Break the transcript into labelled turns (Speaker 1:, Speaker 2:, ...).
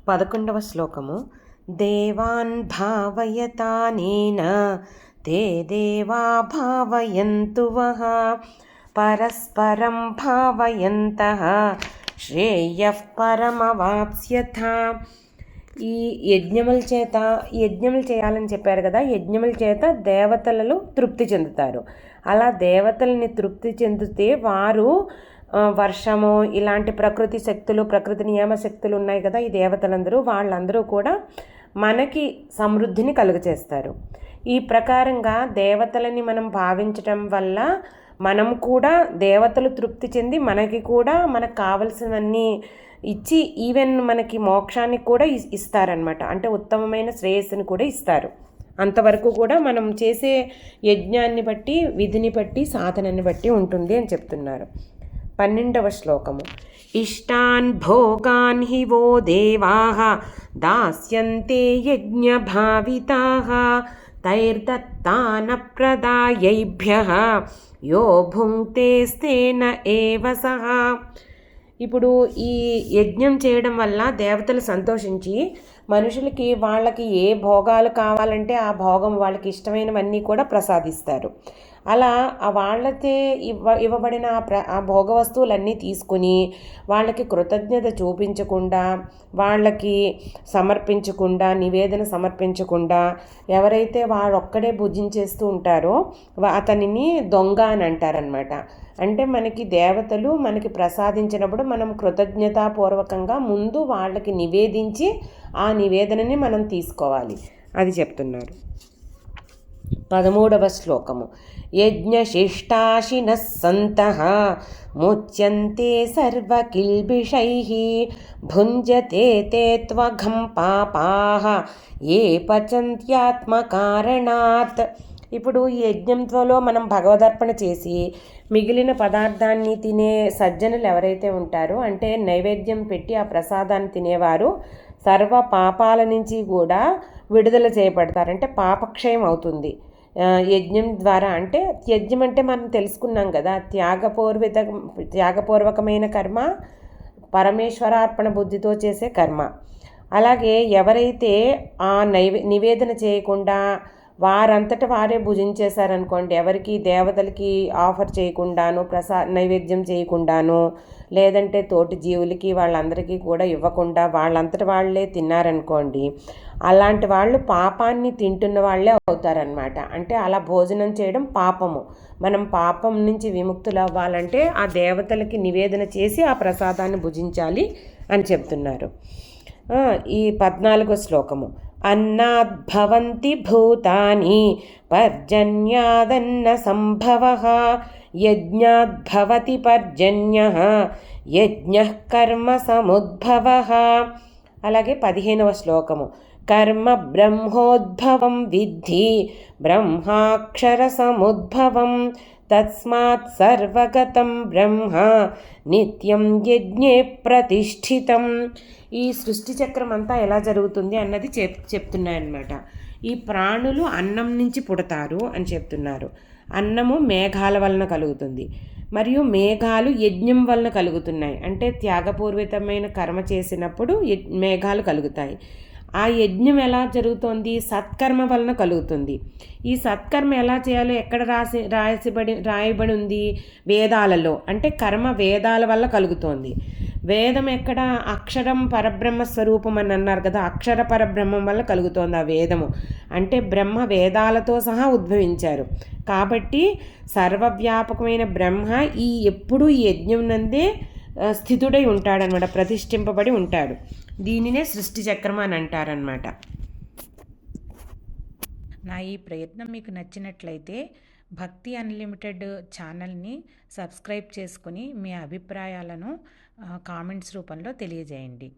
Speaker 1: 11వ శ్లోకము. దేవాన్ భావయతానేన తే దేవా భావయంతు వః పరస్పరం భావయంతః శ్రేయః పరమవాప్స్యథ. ఈ యజ్ఞములు చేయాలని చెప్పారు కదా, యజ్ఞముల చేత దేవతలలో తృప్తి చెందుతారు. అలా దేవతల్ని తృప్తి చెందితే వారు వర్షము ఇలాంటి ప్రకృతి శక్తులు, ప్రకృతి నియమ శక్తులు ఉన్నాయి కదా, ఈ దేవతలందరూ వాళ్ళందరూ కూడా మనకి సమృద్ధిని కలుగచేస్తారు. ఈ ప్రకారంగా దేవతలని మనం భావించటం వల్ల మనం కూడా దేవతలు తృప్తి చెంది మనకి కూడా మనకు కావలసినవన్నీ ఇచ్చి ఈవెన్ మనకి మోక్షాన్ని కూడా ఇస్తారనమాట. అంటే ఉత్తమమైన శ్రేయస్సుని కూడా ఇస్తారు. అంతవరకు కూడా మనం చేసే యజ్ఞాన్ని బట్టి, విధిని బట్టి, సాధనని బట్టి ఉంటుంది అని చెప్తున్నారు. 12వ శ్లోకము. ఇష్టాన్ భోగాన్ హి వో దేవాః దాస్యంతే యజ్ఞభావితాః తైర్దత్తాన ప్రదాయైభ్యః యో భుంక్తేస్తేన ఏవ సః. ఇప్పుడు ఈ యజ్ఞం చేయడం వల్ల దేవతలు సంతోషించి మనుషులకి వాళ్ళకి ఏ భోగాలు కావాలంటే ఆ భోగం వాళ్ళకి ఇష్టమైనవన్నీ కూడా ప్రసాదిస్తారు. అలా వాళ్ళతే ఇవ్వబడిన ఆ భోగ వస్తువులన్నీ తీసుకుని వాళ్ళకి కృతజ్ఞత చూపించకుండా, వాళ్ళకి సమర్పించకుండా, నివేదన సమర్పించకుండా ఎవరైతే వాడొక్కడే భుజించేస్తూ ఉంటారో అతనిని దొంగ అని అంటారనమాట. అంటే మనకి దేవతలు మనకి ప్రసాదించినప్పుడు మనం కృతజ్ఞతాపూర్వకంగా ముందు వాళ్ళకి నివేదించి ఆ నివేదనని మనం తీసుకోవాలి. అది చెప్తున్నారు. 13వ శ్లోకము. యజ్ఞశిష్టాశినః సంతః ముచ్యంతే సర్వకిల్బిషైః భుంజతే తే త్వఘం పాపాః ఏ పచంత్యాత్మకారణాత్. ఇప్పుడు ఈ యజ్ఞంలో మనం భగవదర్పణ చేసి మిగిలిన పదార్థాన్ని తినే సజ్జనులు ఎవరైతే ఉంటారో, అంటే నైవేద్యం పెట్టి ఆ ప్రసాదాన్ని తినేవారు సర్వ పాపాల నుంచి కూడా విడుదల చేయబడతారు. అంటే పాపక్షయం అవుతుంది యజ్ఞం ద్వారా. అంటే యజ్ఞం అంటే మనం తెలుసుకున్నాం కదా, త్యాగపూర్వకమైన కర్మ, పరమేశ్వరార్పణ బుద్ధితో చేసే కర్మ. అలాగే ఎవరైతే ఆ నివేదన చేయకుండా వారంతట వారే భుజించేశారనుకోండి, ఎవరికి దేవతలకి ఆఫర్ చేయకుండాను, నైవేద్యం చేయకుండాను, లేదంటే తోటి జీవులకి వాళ్ళందరికీ కూడా ఇవ్వకుండా వాళ్ళంతట వాళ్ళే తిన్నారనుకోండి, అలాంటి వాళ్ళు పాపాన్ని తింటున్న వాళ్ళే అవుతారనమాట. అంటే అలా భోజనం చేయడం పాపము. మనం పాపం నుంచి విముక్తులు అవ్వాలంటే ఆ దేవతలకి నివేదన చేసి ఆ ప్రసాదాన్ని భుజించాలి అని చెప్తున్నారు. ఈ 14వ శ్లోకము. అన్నాద్భవంతి భూతాని పర్జన్యాదన్న సంభవః యజ్ఞాద్భవతి పర్జన్యః యజ్ఞః కర్మ సముద్భవః. అలాగే 15వ శ్లోకము. కర్మ బ్రహ్మోద్భవం విద్ధి బ్రహ్మాక్షర సముద్భవం తస్మాత్ సర్వగతం బ్రహ్మ నిత్యం యజ్ఞే ప్రతిష్ఠితం. ఈ సృష్టి చక్రం అంతా ఎలా జరుగుతుంది అన్నది చెప్తున్నాయన్నమాట. ఈ ప్రాణులు అన్నం నుంచి పుడతారు అని చెప్తున్నారు. అన్నము మేఘాల వలన కలుగుతుంది, మరియు మేఘాలు యజ్ఞం వలన కలుగుతున్నాయి. అంటే త్యాగపూర్వితమైన కర్మ చేసినప్పుడు మేఘాలు కలుగుతాయి. ఆ యజ్ఞం ఎలా జరుగుతోంది? సత్కర్మ వలన కలుగుతుంది. ఈ సత్కర్మ ఎలా చేయాలో ఎక్కడ రాయబడి ఉంది? వేదాలలో. అంటే కర్మ వేదాల వల్ల కలుగుతోంది. వేదం ఎక్కడ? అక్షరం పరబ్రహ్మ స్వరూపం అని అన్నారు కదా, అక్షర పరబ్రహ్మం వల్ల కలుగుతోంది ఆ వేదము. అంటే బ్రహ్మ వేదాలతో సహా ఉద్భవించారు. కాబట్టి సర్వవ్యాపకమైన బ్రహ్మ ఎప్పుడూ ఈ యజ్ఞం నందే స్థితుడై ఉంటాడనమాట, ప్రతిష్ఠింపబడి ఉంటాడు. దీనినే సృష్టి చక్రం అని అంటారనమాట.
Speaker 2: నా ఈ ప్రయత్నం మీకు నచ్చినట్లయితే భక్తి అన్లిమిటెడ్ ఛానల్ని సబ్స్క్రైబ్ చేసుకుని మీ అభిప్రాయాలను కామెంట్స్ రూపంలో తెలియజేయండి.